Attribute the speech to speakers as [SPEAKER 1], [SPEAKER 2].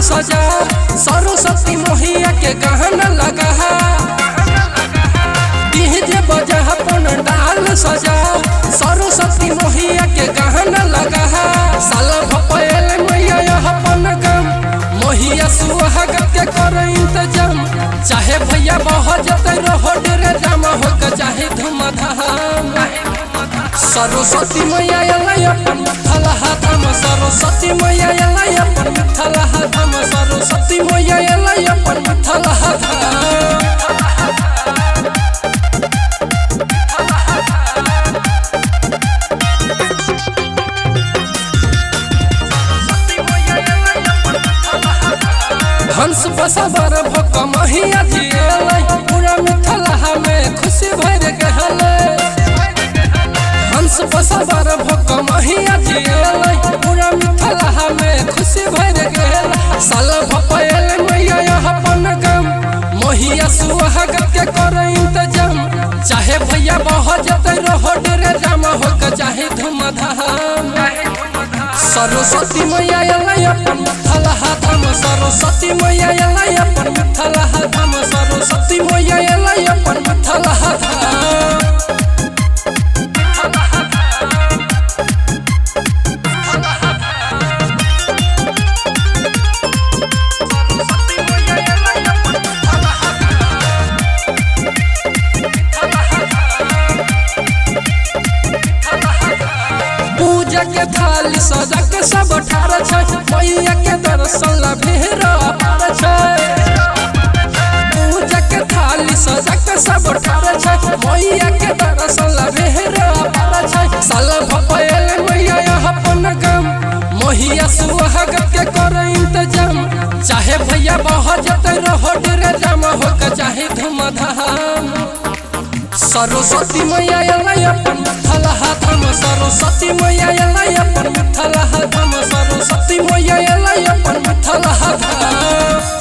[SPEAKER 1] सजा सरस्वती मैया के गहना लगा डीजे बजा पंडाल सजा सरस्वती मैया के गहना लगा साल भपयल मैया अपन गम मैया सुहागत के कर इंतजाम चाहे भैया बह जते रहो डेरे जाम हो चाहे धूमधाम सरस्वती मैया अपन मिथला धाम सरस्वती मैया अपन मिथला धाम सरस्वती मैया अपन मिथला धाम हंस बसवर भक मैया दिए पूरा मिथला में खुशी भर गए हंस बसवर भक मैया दिए पूरा मिथला में खुशी भर गए साल भपयल मैया अपन गम मैया सुहागत के कर इंतजाम चाहे भैया बह जते रहो डेरे जाम हो चाहे धूमधाम सरस्वती मैया अपन मिथला धाम सरस्वती मैया अपन मिथला धाम सरस्वती मैया अपन मिथला धाम पूजा के थाली सजा के सब ठार मैया के दर्शन ला भेर पार पूजा के थाली सजा के सब ठार मैया के दर्शन ला भेर पार साल भपयल मैया अपन गम मैया सुहागत के कर इंतजाम चाहे भैया बह जते रहो डेरे जाम हो चाहे धूमधाम सरस्वती मैया अपन मिथला धाम सरस्वती मैया अपन मिथला धाम सरस्वती मैया अपन मिथला धाम।